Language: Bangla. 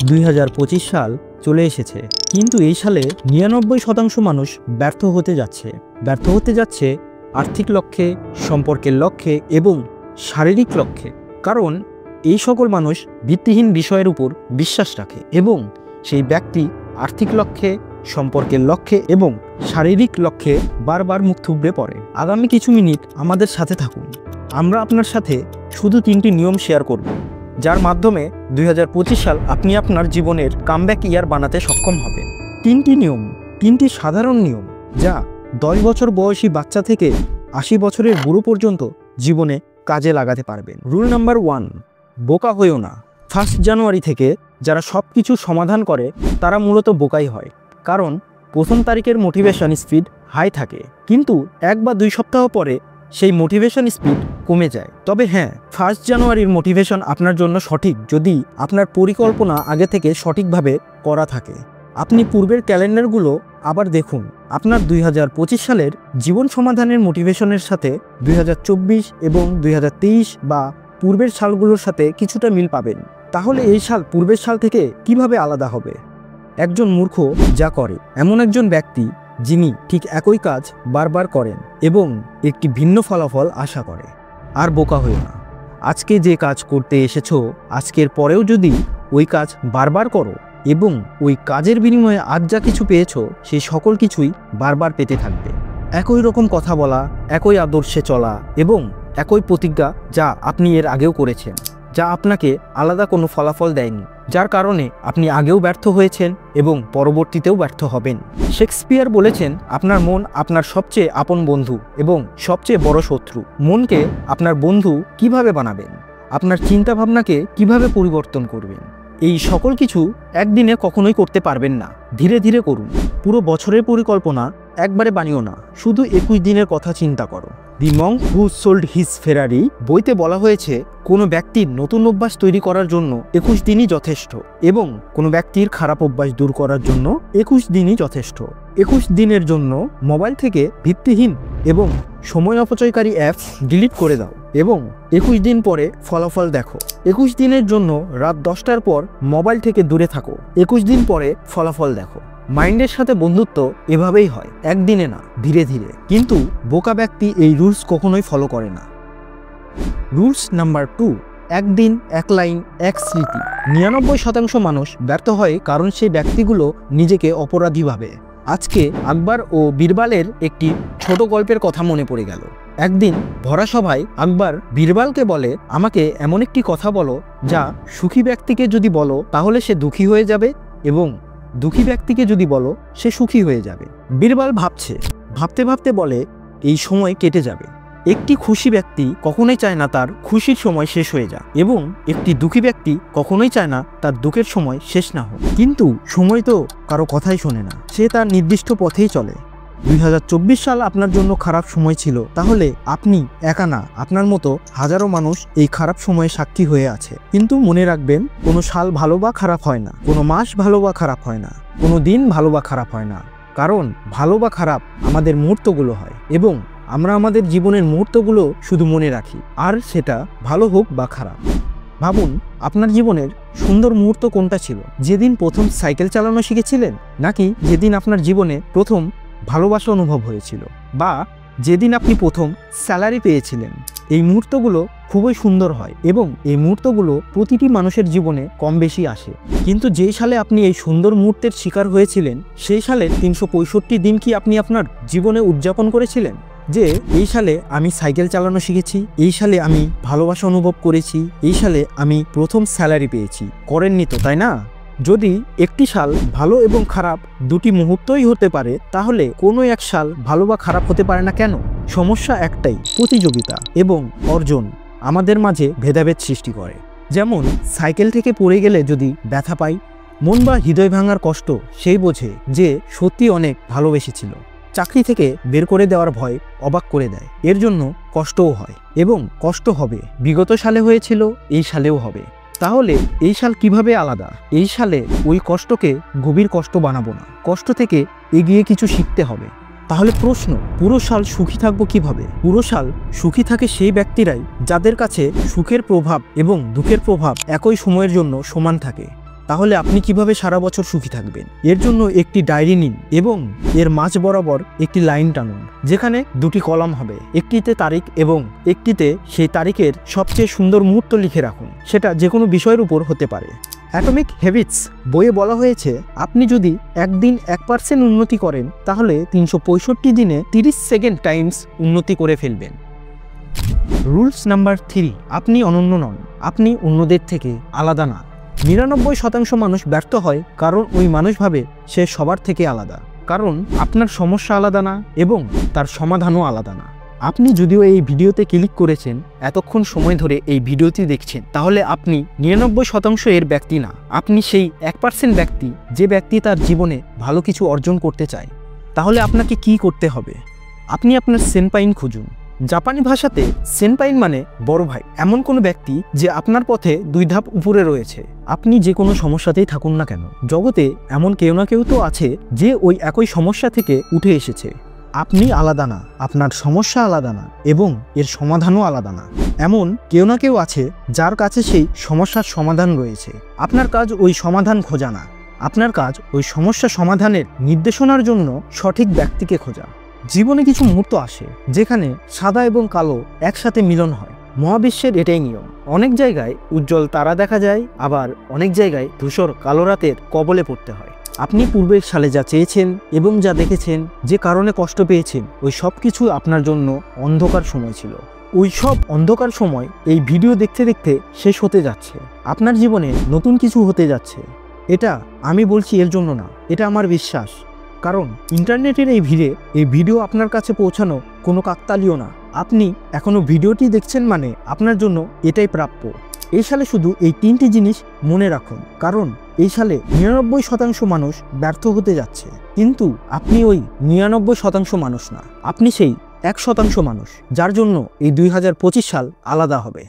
2025 সাল চলে এসেছে, কিন্তু এই সালে 99% মানুষ ব্যর্থ হতে যাচ্ছে আর্থিক লক্ষ্যে, সম্পর্কের লক্ষ্যে এবং শারীরিক লক্ষ্যে। কারণ এই সকল মানুষ ভিত্তিহীন বিষয়ের উপর বিশ্বাস রাখে এবং সেই ব্যক্তি আর্থিক লক্ষ্যে, সম্পর্কের লক্ষ্যে এবং শারীরিক লক্ষ্যে বারবার মুখ থুবড়ে পড়ে। আগামী কিছু মিনিট আমাদের সাথে থাকুন। আমরা আপনার সাথে শুধু 3টি নিয়ম শেয়ার করব, যার মাধ্যমে 2025 সাল আপনি আপনার জীবনের কামব্যাক ইয়ার বানাতে সক্ষম হবেন। 3টি নিয়ম, 3টি সাধারণ নিয়ম যা 10 বছর বয়সী বাচ্চা থেকে 80 বছরের বুড়ো পর্যন্ত জীবনে কাজে লাগাতে পারবেন। রুল নাম্বার 1, বোকা হইও না। 1 জানুয়ারি থেকে যারা সব কিছু সমাধান করে তারা মূলত বোকাই হয়, কারণ প্রথম তারিখের মোটিভেশন স্পিড হাই থাকে, কিন্তু 1 বা 2 সপ্তাহ পরে সেই মোটিভেশন স্পিড কমে যায়। তবে হ্যাঁ, 1 জানুয়ারির মোটিভেশন আপনার জন্য সঠিক যদি আপনার পরিকল্পনা আগে থেকে সঠিকভাবে করা থাকে। আপনি পূর্বের ক্যালেন্ডারগুলো আবার দেখুন, আপনার 2025 সালের জীবন সমাধানের মোটিভেশনের সাথে 2024 এবং 2023 বা পূর্বের সালগুলোর সাথে কিছুটা মিল পাবেন। তাহলে এই সাল পূর্বের সাল থেকে কিভাবে আলাদা হবে? একজন মূর্খ যা করে এমন একজন ব্যক্তি যিনি ঠিক একই কাজ বারবার করেন এবং একটি ভিন্ন ফলাফল আশা করে। আর বোকা হইও না। আজকে যে কাজ করতে এসেছো, আজকের পরেও যদি ওই কাজ বারবার করো এবং ওই কাজের বিনিময়ে আজ যা কিছু পেয়েছো সেই সকল কিছুই বারবার পেতে থাকবে। একই রকম কথা বলা, একই আদর্শে চলা এবং একই প্রতিজ্ঞা যা আপনি এর আগেও করেছেন, যা আপনাকে আলাদা কোনো ফলাফল দেয়নি, যার কারণে আপনি আগেও ব্যর্থ হয়েছেন এবং পরবর্তীতেও ব্যর্থ হবেন। শেক্সপিয়ার বলেছেন, আপনার মন আপনার সবচেয়ে আপন বন্ধু এবং সবচেয়ে বড় শত্রু। মনকে আপনার বন্ধু কিভাবে বানাবেন? আপনার চিন্তাভাবনাকে কিভাবে পরিবর্তন করবেন? এই সকল কিছু একদিনে কখনোই করতে পারবেন না, ধীরে ধীরে করুন। পুরো বছরের পরিকল্পনা একবারে বানিও না, শুধু 21 দিনের কথা চিন্তা করো। দি মঙ্ক হু সোল্ড হিজ ফেরারি বইতে বলা হয়েছে, কোনো ব্যক্তির নতুন অভ্যাস তৈরি করার জন্য 21 দিনই যথেষ্ট এবং কোনো ব্যক্তির খারাপ অভ্যাস দূর করার জন্য 21 দিনই যথেষ্ট। 21 দিনের জন্য মোবাইল থেকে ভিত্তিহীন এবং সময় অপচয়কারী অ্যাপস ডিলিট করে দাও এবং 21 দিন পরে ফলাফল দেখো। 21 দিনের জন্য রাত 10টার পর মোবাইল থেকে দূরে থাকো, 21 দিন পরে ফলাফল দেখো। মাইন্ডের সাথে বন্ধুত্ব এভাবেই হয়, একদিনে না, ধীরে ধীরে। কিন্তু বোকা ব্যক্তি এই রুলস কখনোই ফলো করে না। রুলস নাম্বার 2, একদিন, এক লাইন, এক স্মৃতি। 99% মানুষ ব্যর্থ হয় কারণ সেই ব্যক্তিগুলো নিজেকে অপরাধী ভাবে। আজকে আকবর ও বীরবালের একটি ছোট গল্পের কথা মনে পড়ে গেল। একদিন ভরা সভায় আকবর বীরবালকে বলে, আমাকে এমন একটি কথা বলো যা সুখী ব্যক্তিকে যদি বলো তাহলে সে দুঃখী হয়ে যাবে এবং দুঃখী ব্যক্তিকে যদি বলো সে সুখী হয়ে যাবে। বীরবাল ভাবতে ভাবতে বলে, এই সময় কেটে যাবে। একটি খুশি ব্যক্তি কখনোই চায় না তার খুশির সময় শেষ হয়ে যাক এবং একটি দুঃখী ব্যক্তি কখনোই চায় না তার দুঃখের সময় শেষ না হোক। কিন্তু সময় তো কারো কথাই শোনে না, সে তার নির্দিষ্ট পথেই চলে। 2024 সাল আপনার জন্য খারাপ সময় ছিল, তাহলে আপনি একা না, আপনার মতো হাজারো মানুষ এই খারাপ সময়ে সাক্ষী হয়ে আছে। কিন্তু মনে রাখবেন, কোনো সাল ভালো বা খারাপ হয় না, কোনো মাস ভালো বা খারাপ হয় না, কোনো দিন ভালো বা খারাপ হয় না, কারণ ভালো বা খারাপ আমাদের মুহূর্তগুলো হয় এবং আমরা আমাদের জীবনের মুহূর্তগুলো শুধু মনে রাখি, আর সেটা ভালো হোক বা খারাপ। ভাবুন, আপনার জীবনের সুন্দর মুহূর্ত কোনটা ছিল? যেদিন প্রথম সাইকেল চালানো শিখেছিলেন, নাকি যেদিন আপনার জীবনে প্রথম ভালোবাসা অনুভব হয়েছিল, বা যেদিন আপনি প্রথম স্যালারি পেয়েছিলেন? এই মুহূর্তগুলো খুবই সুন্দর হয় এবং এই মুহূর্তগুলো প্রতিটি মানুষের জীবনে কম বেশি আসে। কিন্তু যেই সালে আপনি এই সুন্দর মুহূর্তের শিকার হয়েছিলেন, সেই সালে 365 দিন কি আপনি আপনার জীবনে উদযাপন করেছিলেন যে এই সালে আমি সাইকেল চালানো শিখেছি, এই সালে আমি ভালোবাসা অনুভব করেছি, এই সালে আমি প্রথম স্যালারি পেয়েছি? করেননি তো, তাই না? যদি একটি সাল ভালো এবং খারাপ দুটি মুহূর্তই হতে পারে, তাহলে কোনো এক সাল ভালো বা খারাপ হতে পারে না কেন? সমস্যা একটাই, প্রতিযোগিতা এবং অর্জন আমাদের মাঝে ভেদাভেদ সৃষ্টি করে। যেমন সাইকেল থেকে পড়ে গেলে যদি ব্যথা পাই, মন বা হৃদয় ভাঙার কষ্ট সেই বোঝে যে সত্যি অনেক ভালোবেসেছিল। চাকরি থেকে বের করে দেওয়ার ভয় অবাক করে দেয়, এর জন্য কষ্টও হয় এবং কষ্ট হবে। বিগত সালে হয়েছিল, এই সালেও হবে। তাহলে এই সাল কিভাবে আলাদা? এই সালে ওই কষ্টকে গভীর কষ্ট বানাবো না, কষ্ট থেকে এগিয়ে কিছু শিখতে হবে। তাহলে প্রশ্ন, পুরো সাল সুখী থাকবো কিভাবে? পুরো সাল সুখী থাকে সেই ব্যক্তিরাই যাদের কাছে সুখের প্রভাব এবং দুঃখের প্রভাব একই সময়ের জন্য সমান থাকে। তাহলে আপনি কিভাবে সারা বছর সুখী থাকবেন? এর জন্য একটি ডায়েরি নিন এবং এর মাঝ বরাবর একটি লাইন টানুন, যেখানে দুটি কলাম হবে, একটিতে তারিখ এবং একটিতে সেই তারিখের সবচেয়ে সুন্দর মুহূর্ত লিখে রাখুন। সেটা যে কোনো বিষয়ের উপর হতে পারে। অ্যাটমিক হ্যাবিটস বইয়ে বলা হয়েছে, আপনি যদি একদিন 1% উন্নতি করেন তাহলে 365 দিনে 30 সেকেন্ড টাইমস উন্নতি করে ফেলবেন। রুলস নাম্বার 3, আপনি অনন্য নন, আপনি অন্যদের থেকে আলাদা না। 99% মানুষ ব্যর্থ হয় কারণ ওই মানুষ ভাবে সে সবার থেকে আলাদা। কারণ আপনার সমস্যা আলাদা না এবং তার সমাধানও আলাদা না। আপনি যদিও এই ভিডিওতে ক্লিক করেছেন, এতক্ষণ সময় ধরে এই ভিডিওটি দেখছেন, তাহলে আপনি 99% এর ব্যক্তি না। আপনি সেই 1% ব্যক্তি, যে ব্যক্তি তার জীবনে ভালো কিছু অর্জন করতে চায়। তাহলে আপনাকে কি করতে হবে? আপনি আপনার সেনপাইন খুঁজুন। জাপানি ভাষাতে সেনপাইন মানে বড় ভাই, এমন কোনো ব্যক্তি যে আপনার পথে 2 ধাপ উপরে রয়েছে। আপনি যে কোনো সমস্যাতেই থাকুন না কেন, জগতে এমন কেউ না কেউ তো আছে যে ওই একই সমস্যা থেকে উঠে এসেছে। আপনি আলাদা না, আপনার সমস্যা আলাদা না এবং এর সমাধানও আলাদা না। এমন কেউ না কেউ আছে যার কাছে সেই সমস্যার সমাধান রয়েছে। আপনার কাজ ওই সমাধান খোঁজা না, আপনার কাজ ওই সমস্যা সমাধানের নির্দেশনার জন্য সঠিক ব্যক্তিকে খোঁজা। জীবনে কিছু মুহূর্ত আসে যেখানে সাদা এবং কালো একসাথে মিলন হয়। মহাবিশ্বের এটাই নিয়ম। অনেক জায়গায় উজ্জ্বল তারা দেখা যায়, আবার অনেক জায়গায় ধূসর কালো রাতের কবলে পড়তে হয়। আপনি পূর্বের সালে যা চেয়েছেন এবং যা দেখেছেন, যে কারণে কষ্ট পেয়েছেন, ওই সব কিছু আপনার জন্য অন্ধকার সময় ছিল। ওই সব অন্ধকার সময় এই ভিডিও দেখতে দেখতে শেষ হতে যাচ্ছে। আপনার জীবনে নতুন কিছু হতে যাচ্ছে। এটা আমি বলছি এর জন্য না, এটা আমার বিশ্বাস। কারণ ইন্টারনেটের এই ভিড়ে এই ভিডিও আপনার কাছে পৌঁছানো কোনো কাকতালীয় না। আপনি এখনও ভিডিওটি দেখছেন মানে আপনার জন্য এটাই প্রাপ্য। এই সালে শুধু এই 3টি জিনিস মনে রাখুন, কারণ এই সালে 99% মানুষ ব্যর্থ হতে যাচ্ছে। কিন্তু আপনি ওই 99% মানুষ না, আপনি সেই 1% মানুষ যার জন্য এই 2025 সাল আলাদা হবে।